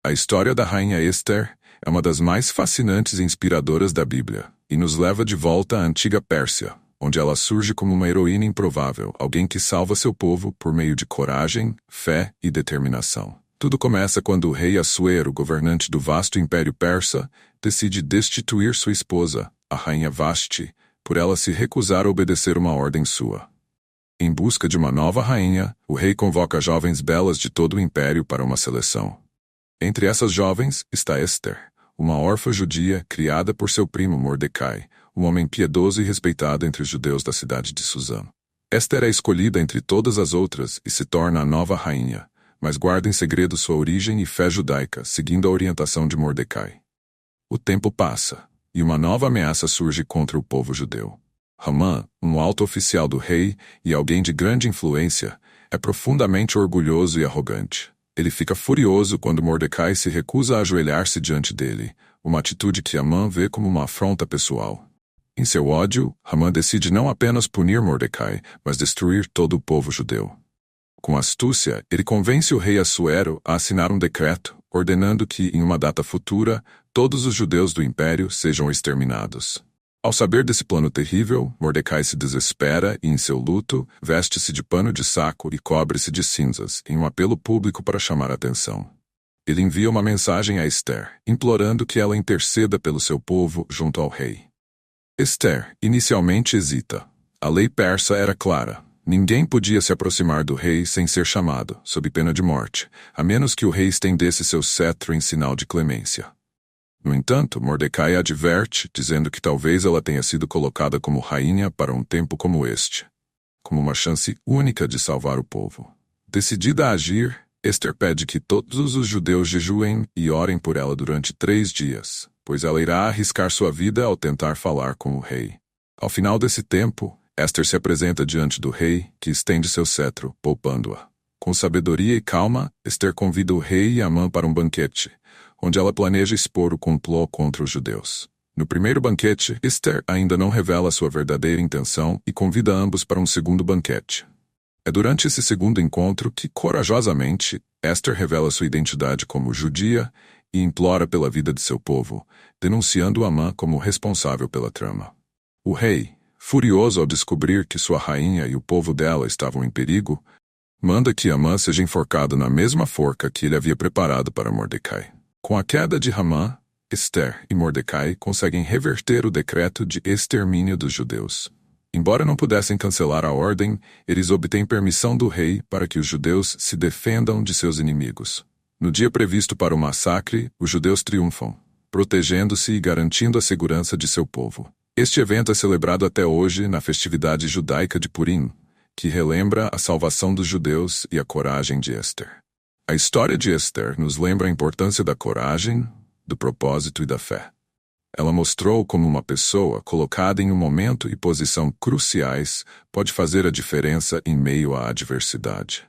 A história da rainha Esther é uma das mais fascinantes e inspiradoras da Bíblia, e nos leva de volta à antiga Pérsia, onde ela surge como uma heroína improvável, alguém que salva seu povo por meio de coragem, fé e determinação. Tudo começa quando o rei Assuero, governante do vasto Império Persa, decide destituir sua esposa, a rainha Vashti, por ela se recusar a obedecer uma ordem sua. Em busca de uma nova rainha, o rei convoca jovens belas de todo o império para uma seleção. Entre essas jovens está Esther, uma órfã judia criada por seu primo Mordecai, um homem piedoso e respeitado entre os judeus da cidade de Suzã. Esther é escolhida entre todas as outras e se torna a nova rainha, mas guarda em segredo sua origem e fé judaica, seguindo a orientação de Mordecai. O tempo passa, e uma nova ameaça surge contra o povo judeu. Hamã, um alto oficial do rei e alguém de grande influência, é profundamente orgulhoso e arrogante. Ele fica furioso quando Mordecai se recusa a ajoelhar-se diante dele, uma atitude que Hamã vê como uma afronta pessoal. Em seu ódio, Hamã decide não apenas punir Mordecai, mas destruir todo o povo judeu. Com astúcia, ele convence o rei Assuero a assinar um decreto, ordenando que, em uma data futura, todos os judeus do império sejam exterminados. Ao saber desse plano terrível, Mordecai se desespera e, em seu luto, veste-se de pano de saco e cobre-se de cinzas, em um apelo público para chamar a atenção. Ele envia uma mensagem a Esther, implorando que ela interceda pelo seu povo junto ao rei. Esther, inicialmente, hesita. A lei persa era clara. Ninguém podia se aproximar do rei sem ser chamado, sob pena de morte, a menos que o rei estendesse seu cetro em sinal de clemência. No entanto, Mordecai a adverte, dizendo que talvez ela tenha sido colocada como rainha para um tempo como este, como uma chance única de salvar o povo. Decidida a agir, Esther pede que todos os judeus jejuem e orem por ela durante 3 dias, pois ela irá arriscar sua vida ao tentar falar com o rei. Ao final desse tempo, Esther se apresenta diante do rei, que estende seu cetro, poupando-a. Com sabedoria e calma, Esther convida o rei e Amã para um banquete, onde ela planeja expor o complô contra os judeus. No primeiro banquete, Esther ainda não revela sua verdadeira intenção e convida ambos para um segundo banquete. É durante esse segundo encontro que, corajosamente, Esther revela sua identidade como judia e implora pela vida de seu povo, denunciando Amã como responsável pela trama. O rei, furioso ao descobrir que sua rainha e o povo dela estavam em perigo, manda que Amã seja enforcado na mesma forca que ele havia preparado para Mordecai. Com a queda de Hamã, Esther e Mordecai conseguem reverter o decreto de extermínio dos judeus. Embora não pudessem cancelar a ordem, eles obtêm permissão do rei para que os judeus se defendam de seus inimigos. No dia previsto para o massacre, os judeus triunfam, protegendo-se e garantindo a segurança de seu povo. Este evento é celebrado até hoje na festividade judaica de Purim, que relembra a salvação dos judeus e a coragem de Esther. A história de Esther nos lembra a importância da coragem, do propósito e da fé. Ela mostrou como uma pessoa colocada em um momento e posição cruciais pode fazer a diferença em meio à adversidade.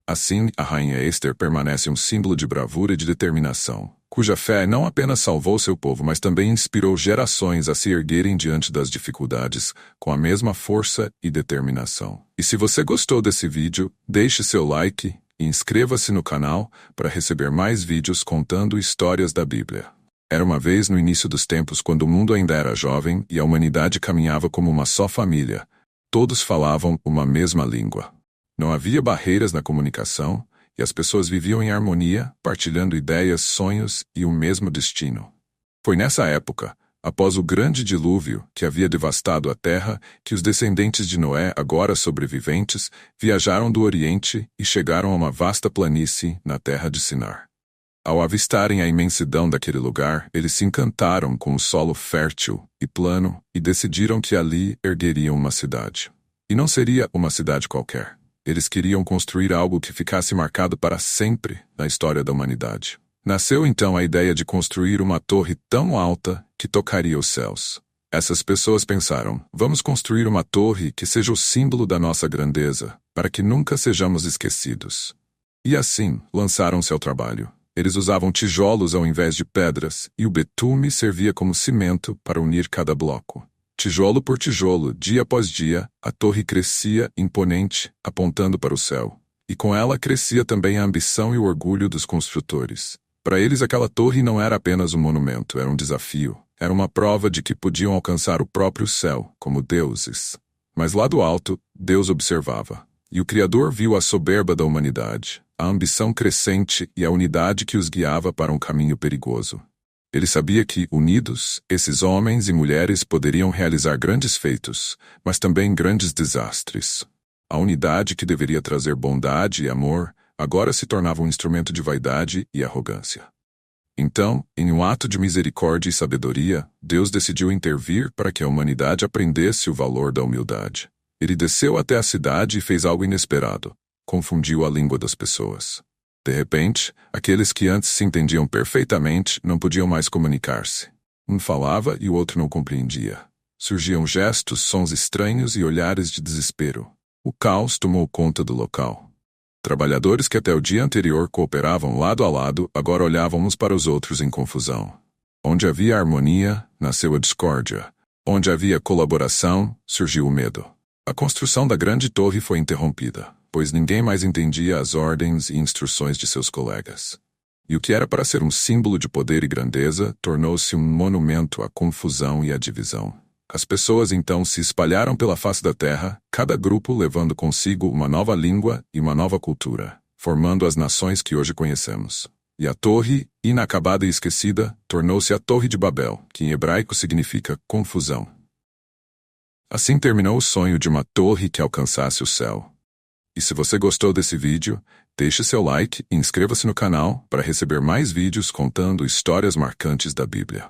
Assim, a rainha Esther permanece um símbolo de bravura e de determinação, cuja fé não apenas salvou seu povo, mas também inspirou gerações a se erguerem diante das dificuldades com a mesma força e determinação. E se você gostou desse vídeo, deixe seu like e inscreva-se no canal para receber mais vídeos contando histórias da Bíblia. Era uma vez no início dos tempos quando o mundo ainda era jovem e a humanidade caminhava como uma só família. Todos falavam uma mesma língua. Não havia barreiras na comunicação e as pessoas viviam em harmonia, partilhando ideias, sonhos e o mesmo destino. Foi nessa época, após o grande dilúvio que havia devastado a terra, que os descendentes de Noé, agora sobreviventes, viajaram do Oriente e chegaram a uma vasta planície na terra de Sinar. Ao avistarem a imensidão daquele lugar, eles se encantaram com o solo fértil e plano e decidiram que ali ergueriam uma cidade. E não seria uma cidade qualquer. Eles queriam construir algo que ficasse marcado para sempre na história da humanidade. Nasceu então a ideia de construir uma torre tão alta que tocaria os céus. Essas pessoas pensaram, vamos construir uma torre que seja o símbolo da nossa grandeza, para que nunca sejamos esquecidos. E assim, lançaram-se ao trabalho. Eles usavam tijolos ao invés de pedras, e o betume servia como cimento para unir cada bloco. Tijolo por tijolo, dia após dia, a torre crescia imponente, apontando para o céu. E com ela crescia também a ambição e o orgulho dos construtores. Para eles, aquela torre não era apenas um monumento, era um desafio. Era uma prova de que podiam alcançar o próprio céu, como deuses. Mas lá do alto, Deus observava. E o Criador viu a soberba da humanidade, a ambição crescente e a unidade que os guiava para um caminho perigoso. Ele sabia que, unidos, esses homens e mulheres poderiam realizar grandes feitos, mas também grandes desastres. A unidade que deveria trazer bondade e amor, agora se tornava um instrumento de vaidade e arrogância. Então, em um ato de misericórdia e sabedoria, Deus decidiu intervir para que a humanidade aprendesse o valor da humildade. Ele desceu até a cidade e fez algo inesperado. Confundiu a língua das pessoas. De repente, aqueles que antes se entendiam perfeitamente não podiam mais comunicar-se. Um falava e o outro não compreendia. Surgiam gestos, sons estranhos e olhares de desespero. O caos tomou conta do local. Trabalhadores que até o dia anterior cooperavam lado a lado, agora olhavam uns para os outros em confusão. Onde havia harmonia, nasceu a discórdia. Onde havia colaboração, surgiu o medo. A construção da grande torre foi interrompida, pois ninguém mais entendia as ordens e instruções de seus colegas. E o que era para ser um símbolo de poder e grandeza, tornou-se um monumento à confusão e à divisão. As pessoas então se espalharam pela face da terra, cada grupo levando consigo uma nova língua e uma nova cultura, formando as nações que hoje conhecemos. E a torre, inacabada e esquecida, tornou-se a Torre de Babel, que em hebraico significa confusão. Assim terminou o sonho de uma torre que alcançasse o céu. E se você gostou desse vídeo, deixe seu like e inscreva-se no canal para receber mais vídeos contando histórias marcantes da Bíblia.